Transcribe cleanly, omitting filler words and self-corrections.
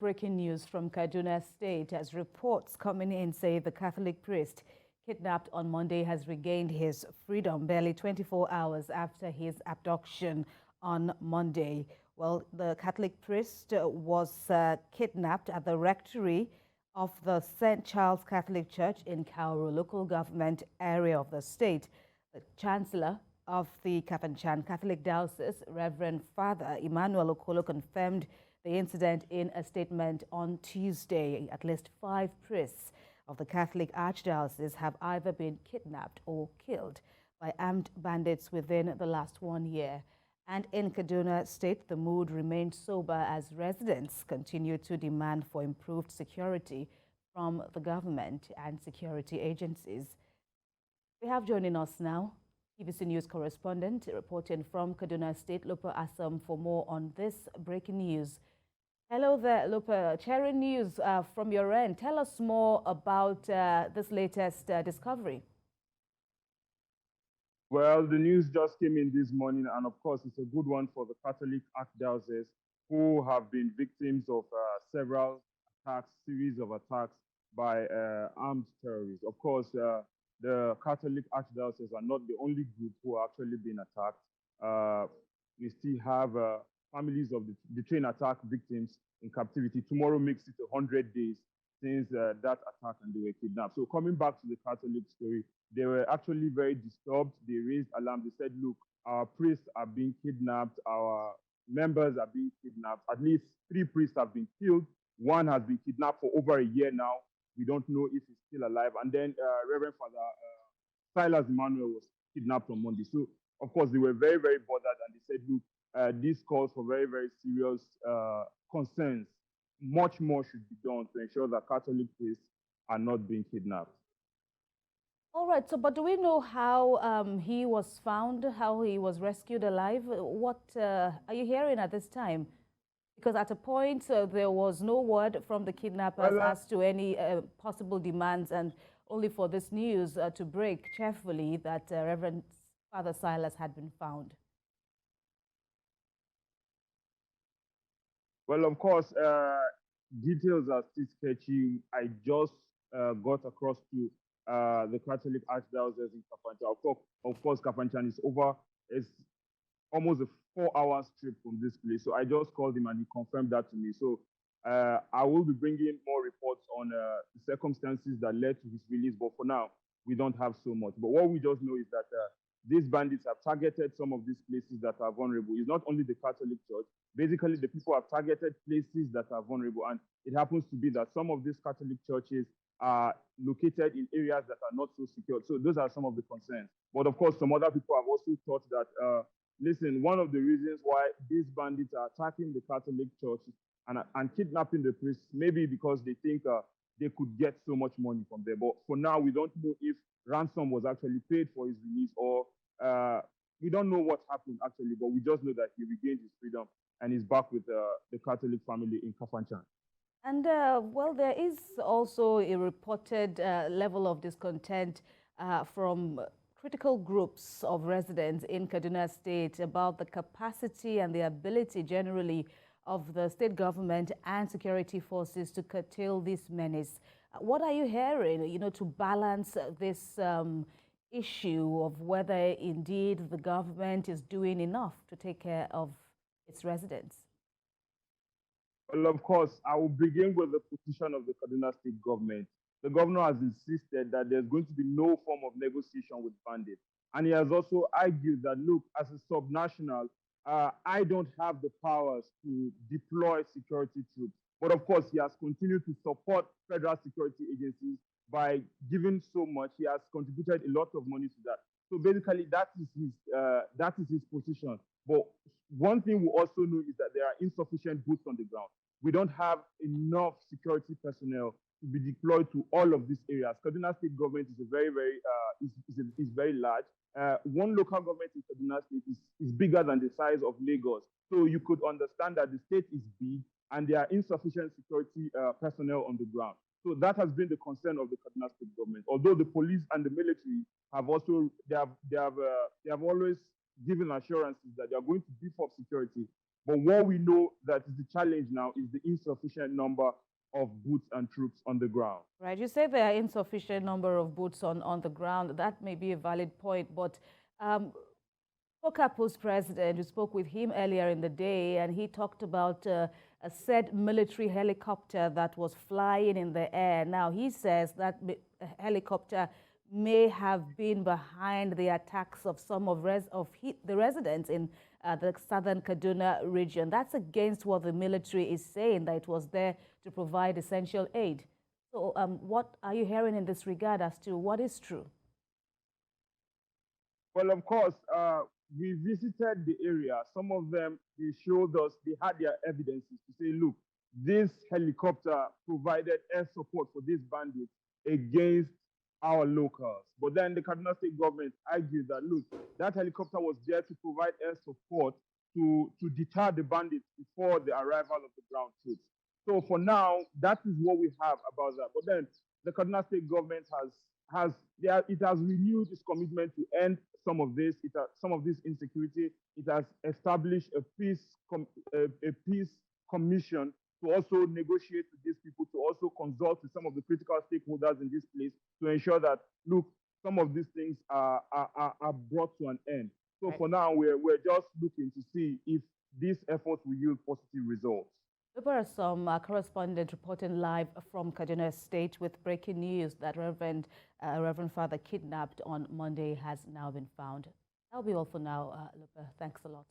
Breaking news from Kaduna State as reports coming in say the Catholic priest kidnapped on Monday has regained his freedom barely 24 hours after his abduction on Monday. Well, the Catholic priest was kidnapped at the rectory of the St. Charles Catholic Church in Kauru, local government area of the state. The Chancellor of the Kafanchan Catholic Diocese, Reverend Father Emanuel confirmed the incident in a statement on Tuesday. At least 5 priests of the Catholic Archdiocese have either been kidnapped or killed by armed bandits within the last 1 year. And in Kaduna State, the mood remained sober as residents continue to demand for improved security from the government and security agencies. We have joining us now TVC News correspondent reporting from Kaduna State, Lupa Assam, for more on this breaking news. Hello there, Lupa. Sharing news from your end. Tell us more about this latest discovery. Well, the news just came in this morning, and of course, it's a good one for the Catholic Archdiocese, who have been victims of several attacks, series of attacks by armed terrorists. Of course, the Catholic Archdiocese are not the only group who are actually being attacked. We still have families of the train attack victims in captivity. Tomorrow makes it 100 days since that attack and they were kidnapped. So coming back to the Catholic story, they were actually very disturbed. They raised alarm. They said, look, our priests are being kidnapped. Our members are being kidnapped. At least 3 priests have been killed. 1 has been kidnapped for over a year now. We don't know if he's still alive. And then Reverend Father Silas Emanuel was kidnapped on Monday. So, of course, they were very, very bothered. And they said, look, this calls for very, very serious concerns. Much more should be done to ensure that Catholic priests are not being kidnapped. All right. So, but do we know how he was found, how he was rescued alive? What are you hearing at this time? Because at a point, there was no word from the kidnappers as to any possible demands, and only for this news to break cheerfully that Reverend Father Silas had been found. Well, of course, details are still sketchy. I just got across to the Catholic Archdiocese in Kafanchan. Of course, Kafanchan is almost a 4-hour trip from this place. So I just called him and he confirmed that to me. So I will be bringing more reports on the circumstances that led to his release. But for now, we don't have so much. But what we just know is that these bandits have targeted some of these places that are vulnerable. It's not only the Catholic Church. Basically, the people have targeted places that are vulnerable. And it happens to be that some of these Catholic churches are located in areas that are not so secure. So those are some of the concerns. But of course, some other people have also thought that, listen, one of the reasons why these bandits are attacking the Catholic Church and kidnapping the priests, maybe because they think they could get so much money from there. But for now, we don't know if ransom was actually paid for his release, or we don't know what happened actually, but we just know that he regained his freedom and is back with the Catholic family in Kafanchan. And well, there is also a reported level of discontent from critical groups of residents in Kaduna State about the capacity and the ability generally of the state government and security forces to curtail this menace. What are you hearing, to balance this issue of whether indeed the government is doing enough to take care of its residents? Well, of course, I will begin with the position of the Kaduna State government. The governor has insisted that there's going to be no form of negotiation with bandits. And he has also argued that, look, as a subnational, I don't have the powers to deploy security troops. But of course, he has continued to support federal security agencies by giving so much. He has contributed a lot of money to that. So basically, that is his position. But one thing we also know is that there are insufficient boots on the ground. We don't have enough security personnel to be deployed to all of these areas. Kaduna State government is very large. One local government in Kaduna State is bigger than the size of Lagos. So you could understand that the state is big and there are insufficient security personnel on the ground. So that has been the concern of the Kaduna State government. Although the police and the military have also they have always given assurances that they are going to beef up security. But what we know that is the challenge now is the insufficient number of boots and troops on the ground. Right. You say there are insufficient number of boots on the ground. That may be a valid point, but FOCAPO's president, you spoke with him earlier in the day, and he talked about a said military helicopter that was flying in the air. Now, he says that helicopter may have been behind the attacks of some of the residents in the southern Kaduna region. That's against what the military is saying, that it was there to provide essential aid. So what are you hearing in this regard as to what is true? Well, of course, we visited the area. Some of them, they showed us, they had their evidences to say, look, this helicopter provided air support for these bandits against our locals. But then the Kaduna State government argued that, look, that helicopter was there to provide air support to deter the bandits before the arrival of the ground troops. So for now, that is what we have about that. But then the Kaduna State government has renewed its commitment to end some of this insecurity. It has established a peace commission to also negotiate with these people, to also consult with some of the critical stakeholders in this place to ensure that, look, some of these things are brought to an end. So for now, we're just looking to see if these efforts will yield positive results. There are some correspondents reporting live from Kaduna State with breaking news that Reverend Father kidnapped on Monday has now been found. That'll be all for now, Lupa. Thanks a lot.